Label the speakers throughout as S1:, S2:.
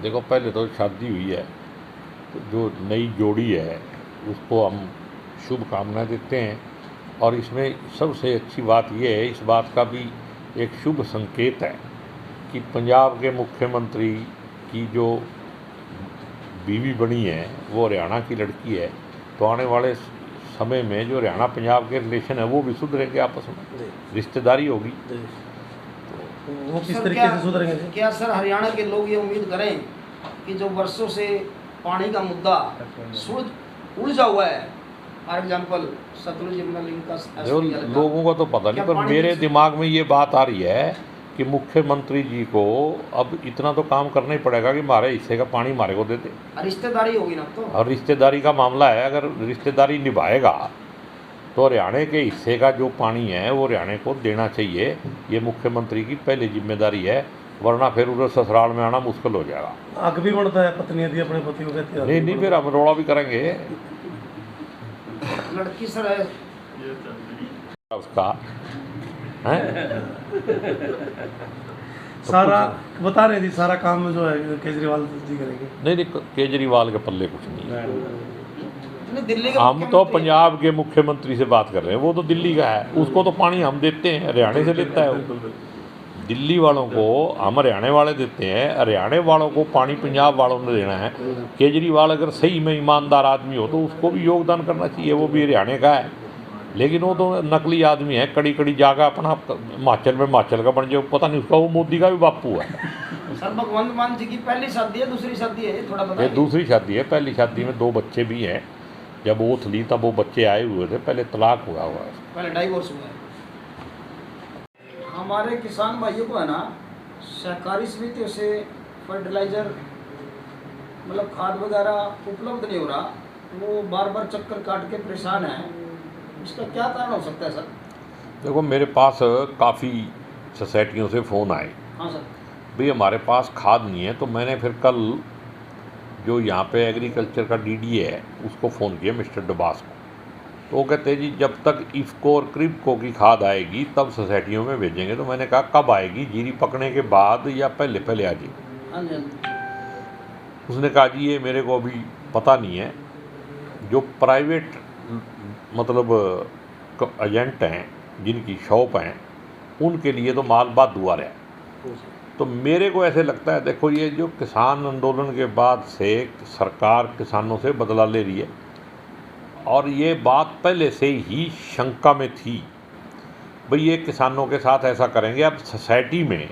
S1: देखो, पहले तो शादी हुई है तो जो नई जोड़ी है उसको हम शुभकामनाएं देते हैं। और इसमें सबसे अच्छी बात यह है, इस बात का भी एक शुभ संकेत है कि पंजाब के मुख्यमंत्री की जो बीवी बनी है वो हरियाणा की लड़की है। तो आने वाले समय में जो हरियाणा पंजाब के रिलेशन है वो भी सुधरेंगे, आपस में रिश्तेदारी होगी।
S2: तो वो किस तरीके से सुधरेंगे?
S3: क्या सर हरियाणा के लोग ये उम्मीद करें कि जो वर्षों से पानी का मुद्दा उलझा हुआ है, for example Sutlej Yamuna link का
S1: जो लोगों को तो पता नहीं, पर मेरे दिमाग में ये बात आ रही है कि मुख्यमंत्री जी को अब इतना तो काम करना ही पड़ेगा कि हमारे हिस्से का पानी हमारे को दे दे।
S3: रिश्तेदारी होगी ना तो,
S1: और रिश्तेदारी का मामला है, अगर रिश्तेदारी निभाएगा तो हरियाणा के हिस्से का जो पानी है वो हरियाणा को देना चाहिए। ये मुख्यमंत्री की पहली जिम्मेदारी है, वरना फिर उधर ससुराल में आना मुश्किल हो जाएगा।
S2: हक भी बनता है पत्नी यदि अपने पति को कहती है।
S1: नहीं नहीं, फिर हम रोड़ा भी करेंगे
S3: लड़की सर है
S1: उसका है।
S2: सारा बता रहे थी, सारा काम जो है केजरीवाल जी करेंगे।
S1: नहीं नहीं, केजरीवाल के पल्ले कुछ नहीं है।
S3: दिल्ली का
S1: हम तो पंजाब के मुख्यमंत्री से बात कर रहे हैं, वो तो दिल्ली का है, उसको तो पानी हम देते हैं, हरियाणा से लेता है वो। दिल्ली वालों को हम हरियाणा वाले देते हैं, हरियाणा वालों को पानी पंजाब वालों ने देना है। केजरीवाल अगर सही में ईमानदार आदमी हो तो उसको भी योगदान करना चाहिए, वो भी हरियाणा का है। लेकिन वो तो नकली आदमी है, कड़ी कड़ी जाकर अपना हिमाचल में हिमाचल का बन जाए, पता नहीं उसका वो मोदी का भी बापू है।
S3: सर भगवंत मान जी की पहली शादी है, दूसरी शादी है, थोड़ा बताइए।
S1: ये दूसरी शादी है, पहली शादी में 2 बच्चे भी हैं। जब ओथ ली तब वो बच्चे आए हुए थे, पहले तलाक हुआ है,
S3: पहले डाइवोर्स हुआ है। हमारे किसान भाइयों को है ना सहकारी समितियों से फर्टिलाइजर मतलब खाद वगैरह उपलब्ध नहीं हो रहा, वो बार बार चक्कर काट के परेशान है। इसका क्या कारण हो सकता है सर?
S1: देखो, मेरे पास काफ़ी सोसाइटियों से फ़ोन आए।
S3: हाँ सर।
S1: भाई हमारे पास खाद नहीं है। तो मैंने फिर कल जो यहाँ पे एग्रीकल्चर का डीडी है उसको फ़ोन किया, मिस्टर डबास को। तो वो कहते हैं जी जब तक इफ़को और क्रिप्को की खाद आएगी तब सोसाइटियों में भेजेंगे। तो मैंने कहा कब आएगी, जीरी पकने के बाद या पहले पहले आ जाएगी? उसने कहा जी ये मेरे को अभी पता नहीं है। जो प्राइवेट मतलब एजेंट हैं जिनकी शॉप हैं उनके लिए तो माल बाद दुआर है। तो मेरे को ऐसे लगता है, देखो ये जो किसान आंदोलन के बाद से सरकार किसानों से बदला ले रही है, और ये बात पहले से ही शंका में थी भाई ये किसानों के साथ ऐसा करेंगे। अब सोसाइटी में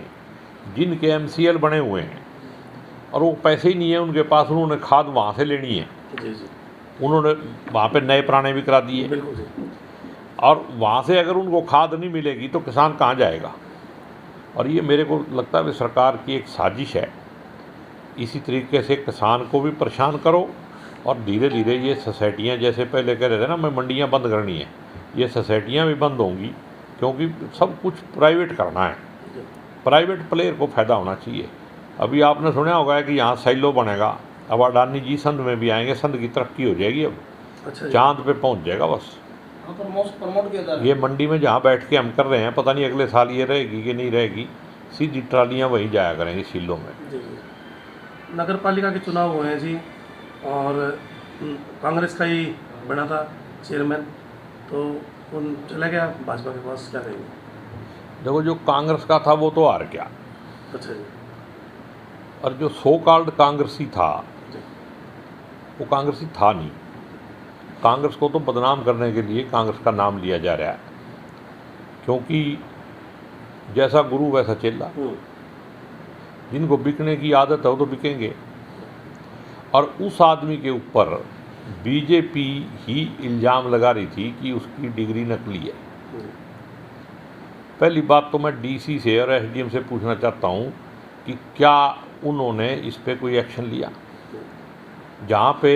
S1: जिनके MCL बने हुए हैं और वो पैसे ही नहीं है उनके पास, उन्होंने खाद वहाँ से लेनी है, उन्होंने वहाँ पे नए पुराने भी करा दिए, और वहाँ से अगर उनको खाद नहीं मिलेगी तो किसान कहाँ जाएगा? और ये मेरे को लगता है सरकार की एक साजिश है। इसी तरीके से किसान को भी परेशान करो और धीरे धीरे ये सोसाइटियाँ, जैसे पहले कह रहे थे ना मैं मंडियाँ बंद करनी है, ये सोसाइटियाँ भी बंद होंगी, क्योंकि सब कुछ प्राइवेट करना है। प्राइवेट प्लेयर को फ़ायदा होना चाहिए। अभी आपने सुना होगा कि यहाँ साइलो बनेगा, अब अडानी जी संध में भी आएंगे, संध की तरक्की हो जाएगी, अब चांद पे पहुँच जाएगा बस।
S3: प्रमोट किया जा रहा है।
S1: ये मंडी में जहाँ बैठ के हम कर रहे हैं, पता नहीं अगले साल ये रहेगी कि नहीं रहेगी। सीधी ट्रालियाँ वहीं जाया करेंगी सीलों में।
S2: नगर पालिका के चुनाव हुए हैं जी, और कांग्रेस का ही बना था चेयरमैन, तो उन चला गया भाजपा के पास, क्या करेंगे?
S1: देखो, जो कांग्रेस का था वो तो हार गया।
S2: अच्छा जी।
S1: और जो सो कॉल्ड कांग्रेसी था वो कांग्रेसी था नहीं। कांग्रेस को तो बदनाम करने के लिए कांग्रेस का नाम लिया जा रहा है, क्योंकि जैसा गुरु वैसा चेला। जिनको बिकने की आदत है वो तो बिकेंगे। और उस आदमी के ऊपर बीजेपी ही इल्ज़ाम लगा रही थी कि उसकी डिग्री नकली है। पहली बात तो मैं डीसी से और एसडीएम से पूछना चाहता हूँ कि क्या उन्होंने इस पे कोई एक्शन लिया? जहाँ पे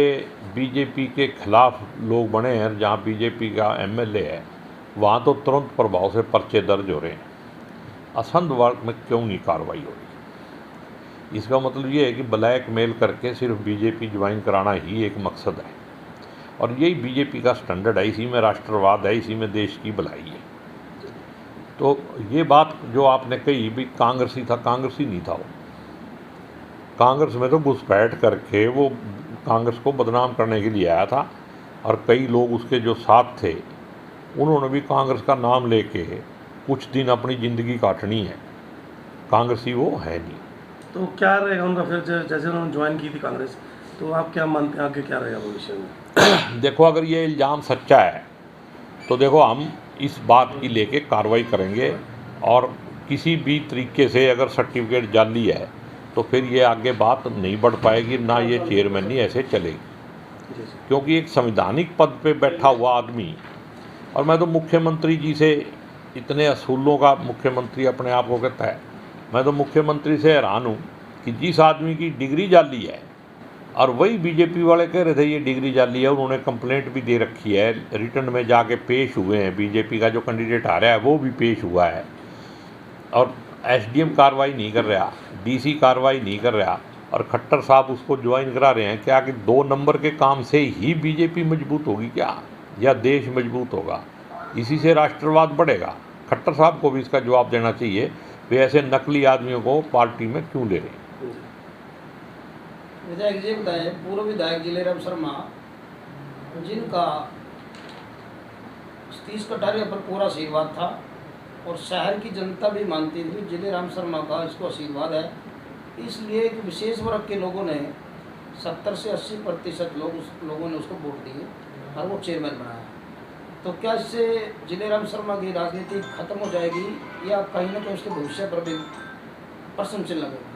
S1: बीजेपी के खिलाफ लोग बने हैं, जहाँ बीजेपी का एमएलए है, वहाँ तो तुरंत प्रभाव से पर्चे दर्ज हो रहे हैं। असंध वर्ग में क्यों नहीं कार्रवाई हो रही? इसका मतलब ये है कि ब्लैक मेल करके सिर्फ बीजेपी ज्वाइन कराना ही एक मकसद है, और यही बीजेपी का स्टैंडर्ड है। इसी में राष्ट्रवाद है, इसी में देश की भलाई है। तो ये बात जो आपने कही भी कांग्रेसी था, कांग्रेसी नहीं था वो। कांग्रेस में तो घुसपैठ करके वो कांग्रेस को बदनाम करने के लिए आया था, और कई लोग उसके जो साथ थे उन्होंने भी कांग्रेस का नाम लेके कुछ दिन अपनी ज़िंदगी काटनी है। कांग्रेसी वो है नहीं।
S2: तो क्या रहेगा उनका फिर, जैसे उन्होंने ज्वाइन की थी कांग्रेस, तो आप क्या मानते हैं आगे क्या रहेगा भविष्य में?
S1: देखो, अगर ये इल्ज़ाम सच्चा है तो देखो हम इस बात की लेके कार्रवाई करेंगे, और किसी भी तरीके से अगर सर्टिफिकेट जाली है तो फिर ये आगे बात नहीं बढ़ पाएगी, ना ये चेयरमैनी ऐसे चलेगी।
S2: जी जी।
S1: क्योंकि एक संवैधानिक पद पे बैठा हुआ आदमी, और मैं तो मुख्यमंत्री जी से, इतने असूलों का मुख्यमंत्री अपने आप को कहता है, मैं तो मुख्यमंत्री से हैरान हूँ कि जिस आदमी की डिग्री जाली है, और वही बीजेपी वाले कह रहे थे ये डिग्री जाली है, उन्होंने कंप्लेंट भी दे रखी है, रिटर्न में जाके पेश हुए हैं, बीजेपी का जो कैंडिडेट आ रहा है वो भी पेश हुआ है, और एसडीएम कार्रवाई नहीं कर रहा, डीसी कार्रवाई नहीं कर रहा, और खट्टर साहब उसको ज्वाइन करा रहे हैं। क्या कि 2 नंबर के काम से ही बीजेपी मजबूत होगी क्या, या देश मजबूत होगा? इसी से राष्ट्रवाद बढ़ेगा। खट्टर साहब को भी इसका जवाब देना चाहिए, वे ऐसे नकली आदमियों को पार्टी में क्यों ले रहे हैं।
S3: विधायक जी बताएं, पूर्व विधायक जिलेराम शर्मा, जिनका सतीश कटारिया पर पूरा आशीर्वाद था और शहर की जनता भी मानती थी जिलेराम शर्मा का इसको आशीर्वाद है, इसलिए एक विशेष वर्ग के लोगों ने 70 से 80% लोगों ने उसको वोट दिए और वो चेयरमैन बनाया। तो क्या इससे जिलेराम शर्मा की राजनीति खत्म हो जाएगी, या कहीं ना कहीं उसके भविष्य पर भी प्रश्न चिन्ह लगेगा?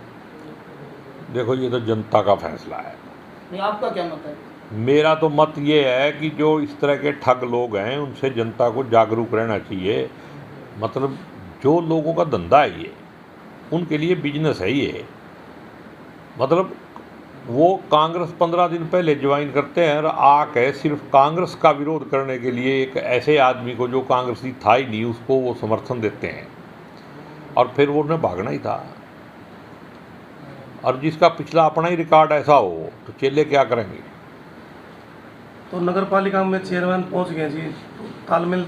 S1: देखो, ये तो जनता का फैसला है।
S3: नहीं, आपका क्या मत है?
S1: मेरा तो मत ये है कि जो इस तरह के ठग लोग हैं उनसे जनता को जागरूक रहना चाहिए। मतलब जो लोगों का धंधा है ये, उनके लिए बिजनेस है ये। मतलब वो कांग्रेस 15 दिन पहले ज्वाइन करते हैं और आके सिर्फ कांग्रेस का विरोध करने के लिए एक ऐसे आदमी को जो कांग्रेसी था ही नहीं उसको वो समर्थन देते हैं, और फिर वो उन्हें भागना ही था। और जिसका पिछला अपना ही रिकॉर्ड ऐसा हो तो चेले क्या करेंगे।
S2: तो नगर पालिका में चेयरमैन पहुंच गए जी, तो तालमेल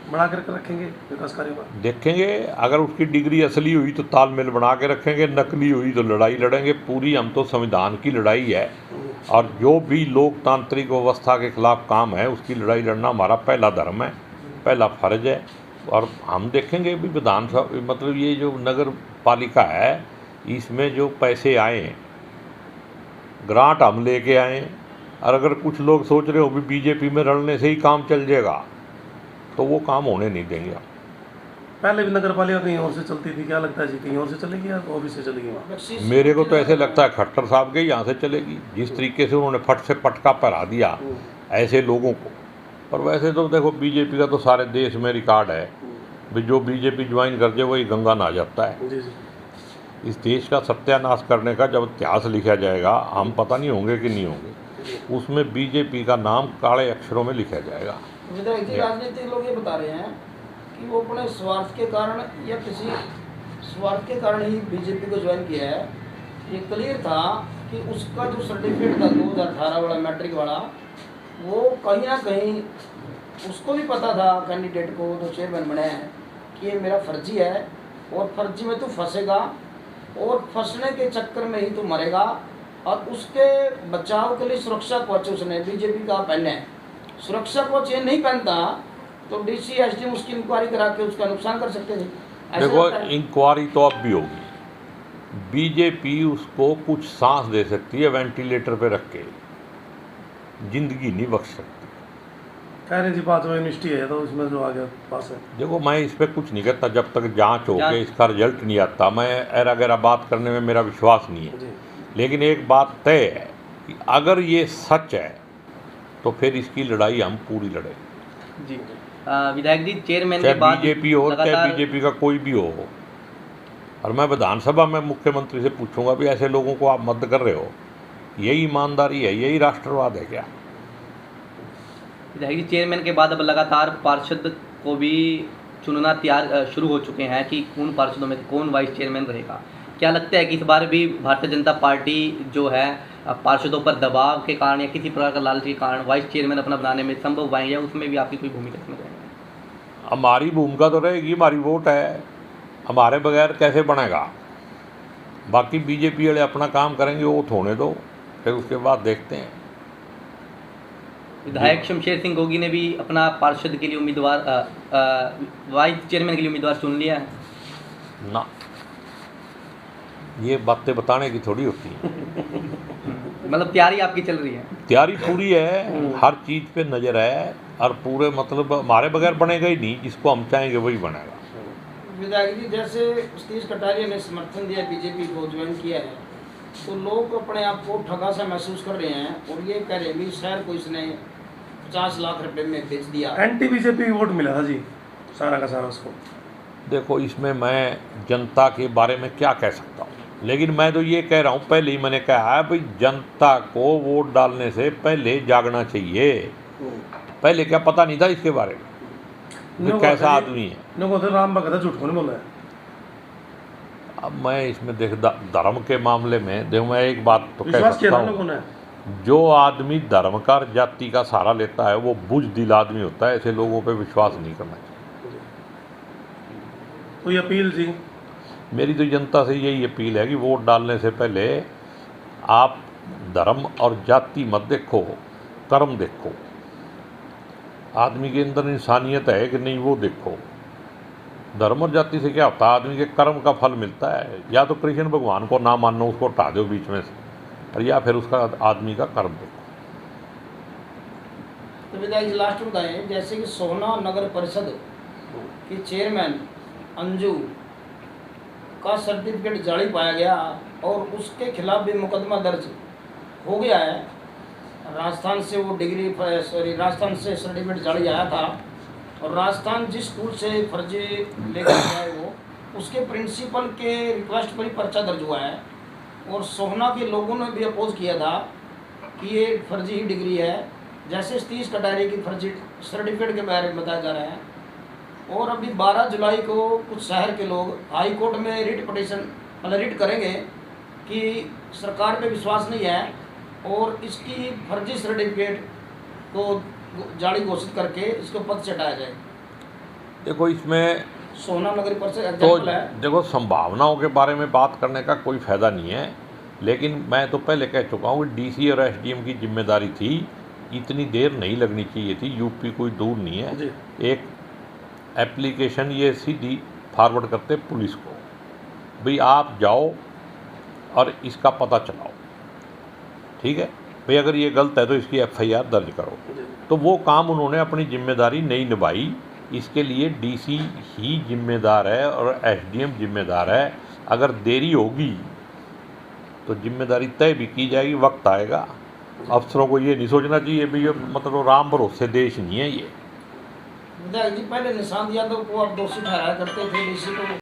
S2: बना कर रखेंगे विकास कार्यों का?
S1: देखेंगे, अगर उसकी डिग्री असली हुई तो तालमेल बना के रखेंगे, नकली हुई तो लड़ाई लड़ेंगे। पूरी हम तो संविधान की लड़ाई है, और जो भी लोकतांत्रिक व्यवस्था के खिलाफ काम है उसकी लड़ाई लड़ना हमारा पहला धर्म है, पहला फर्ज है। और हम देखेंगे भी विधानसभा, मतलब ये जो नगर पालिका है इसमें जो पैसे आए ग्रांट हम लेके आए, और अगर कुछ लोग सोच रहे हो भी बीजेपी में रलने से ही काम चल जाएगा तो वो काम होने नहीं देंगे।
S2: पहले भी नगर पालिका कहीं और से चलती थी, क्या लगता है जी कहीं और से चलेगी या ऑफिस से चलेगी वहाँ?
S1: मेरे को तो ऐसे लगता है खट्टर साहब के यहाँ से चलेगी, जिस तरीके से उन्होंने फट से पटका पहरा दिया ऐसे लोगों को। पर वैसे तो देखो, बीजेपी का तो सारे देश में रिकॉर्ड है भी जो बीजेपी ज्वाइन कर दे वही गंगा नहा जाता है।
S2: जी जी।
S1: इस देश का सत्यानाश करने का जब इतिहास लिखा जाएगा, हम पता नहीं होंगे कि नहीं होंगे, उसमें बीजेपी का नाम काले अक्षरों में लिखा जाएगा।
S3: विधायक जी, राजनीतिक लोग ये बता रहे हैं कि वो अपने स्वार्थ के कारण या किसी स्वार्थ के कारण ही बीजेपी को ज्वाइन किया है। ये क्लियर था कि उसका जो सर्टिफिकेट था 2018 वाला मैट्रिक वाला, वो कहीं ना कहीं उसको भी पता था कैंडिडेट को जो चेयरमैन बने हैं कि ये मेरा फर्जी है, और फर्जी में तू फंसेगा और फंसने के चक्कर में ही तू मरेगा। और उसके बचाव के लिए सुरक्षा कवच उसने बीजेपी का पहने है। सुरक्षा कवच ये नहीं पहनता तो डीसी एसडीएम उसकी इंक्वायरी करा के उसका नुकसान कर सकते थे।
S1: देखो, इंक्वायरी तो अब भी होगी, बीजेपी उसको कुछ सांस दे सकती है वेंटिलेटर पे रख के, जिंदगी नहीं बख्श सकती।
S2: कह रहे जी 5वां यूनिवर्सिटी है तो उसमें जो आगे पास है।
S1: देखो, मैं इस पर कुछ नहीं कहता जब तक जांच हो के इसका रिजल्ट नहीं आता। मैं ऐरा गैरा बात करने में मेरा विश्वास नहीं है, लेकिन एक बात तय है कि अगर ये सच है तो फिर इसकी लड़ाई हम पूरी लड़ेंगे।
S4: जी विधायक जी, चेयरमैन के
S1: चाहे
S4: बाद
S1: बीजेपी हो चाहे बीजेपी का कोई भी हो, और मैं विधानसभा में मुख्यमंत्री से पूछूंगा भी ऐसे लोगों को आप मदद कर रहे हो, यही ईमानदारी है, यही राष्ट्रवाद है क्या?
S4: विधायक जी, चेयरमैन के बाद अब लगातार पार्षद को भी चुनना शुरू हो चुके हैं कि कौन पार्षदों में कौन वाइस चेयरमैन रहेगा। क्या लगता है कि इस बार भी भारतीय जनता पार्टी जो है पार्षदों पर दबाव के कारण या किसी प्रकार का लालच के कारण वाइस चेयरमैन अपना बनाने में संभव पाएंगे, या उसमें भी आपकी कोई भूमिका इसमें रहेगी?
S1: हमारी भूमिका तो रहेगी, हमारी वोट है, हमारे बगैर कैसे बनेगा? बाकी बीजेपी वाले अपना काम करेंगे, वो होने दो, फिर उसके बाद देखते हैं।
S4: विधायक शमशेर सिंह गोगी ने भी अपना पार्षद के लिए उम्मीदवार वाइस चेयरमैन के लिए उम्मीदवार चुन लिया है।
S1: ना, ये बातें बताने की थोड़ी होती हैं।
S4: मतलब तैयारी आपकी चल रही है?
S1: तैयारी पूरी है, हर चीज़ पे नज़र है, और पूरे मतलब हमारे बगैर बनेगा ही नहीं, जिसको हम चाहेंगे वही बनेगा।
S3: विधायक जी, जैसे सतीश कटारिया ने समर्थन दिया, बीजेपी को ज्वाइन किया है, तो लोग अपने आप को ठगा सा महसूस कर रहे हैं और ये कह रहे हैं भी शहर को इसने 50 लाख रुपए में बेच दिया।
S2: एंटी बीजेपी वोट मिला था जी, सारा का सारा उसको।
S1: देखो, इसमें मैं जनता के बारे में क्या कह सकता हूँ, लेकिन मैं तो ये कह रहा हूँ, पहले ही मैंने कहा है भाई, जनता को वोट डालने से पहले जागना चाहिए। पहले क्या पता नहीं था इसके बारे में, ये कैसा आदमी है।
S2: लोगों तो राम भगत झूठ को नहीं बोला है।
S1: अब मैं इसमें देख धर्म के मामले में देखो, मैं एक बात तो कह
S2: विश्वास किया
S1: सकता
S2: था लोगों
S1: हूँ,
S2: ने।
S1: जो आदमी धर्म का जाति का सहारा लेता है वो बुजदिल आदमी होता है। ऐसे लोगों पे विश्वास नहीं करना चाहिए।
S2: कोई अपील जी?
S1: मेरी तो जनता से यही अपील है कि वोट डालने से पहले आप धर्म और जाति मत देखो, कर्म देखो। आदमी के अंदर इंसानियत है कि नहीं वो देखो। धर्म और जाति से क्या होता है, आदमी के कर्म का फल मिलता है। या तो कृष्ण भगवान को ना मानो, उसको हटा दो बीच में से, और या फिर उसका आदमी का कर्म देखो।
S3: तो विधायक जी लास्ट में बताएं, जैसे कि सोहना नगर परिषद की चेयरमैन अंजू का सर्टिफिकेट जाली पाया गया और उसके खिलाफ भी मुकदमा दर्ज हो गया है। राजस्थान से वो राजस्थान से सर्टिफिकेट जाली आया था और राजस्थान जिस स्कूल से फर्जी लेकर गया है वो, उसके प्रिंसिपल के रिक्वेस्ट पर ही पर्चा दर्ज हुआ है। और सोहना के लोगों ने भी अपोज किया था कि ये फर्जी ही डिग्री है, जैसे सतीश कटारिया की फर्जी सर्टिफिकेट के बारे में बताया जा रहा है। और अभी 12 जुलाई को कुछ शहर के लोग हाई कोर्ट में रिट पिटीशन मतलब रिट करेंगे कि सरकार पे विश्वास नहीं है और इसकी फर्जी सर्टिफिकेट को जाली घोषित करके इसको पद से हटाया जाए।
S1: देखो, इसमें
S3: सोहना नगर परिषद
S1: तो
S3: एग्जाम्पल है।
S1: देखो, संभावनाओं के बारे में बात करने का कोई फ़ायदा नहीं है, लेकिन मैं तो पहले कह चुका हूँ कि डीसी और एसडीएम की जिम्मेदारी थी, इतनी देर नहीं लगनी चाहिए थी। यूपी कोई दूर नहीं है, एक एप्लीकेशन ये सीधी फॉरवर्ड करते पुलिस को, भाई आप जाओ और इसका पता चलाओ, ठीक है भाई, अगर ये गलत है तो इसकी एफआईआर दर्ज करो। तो वो काम उन्होंने अपनी जिम्मेदारी नहीं निभाई। इसके लिए डीसी ही जिम्मेदार है और एसडीएम जिम्मेदार है। अगर देरी होगी तो जिम्मेदारी तय भी की जाएगी, वक्त आएगा। अफसरों को ये नहीं सोचना चाहिए भी ये मतलब राम भरोसे देश नहीं है ये।
S3: विधायक जी, पहले निशांत यादव को आप दोषी ठहराया करते थे डीसी को।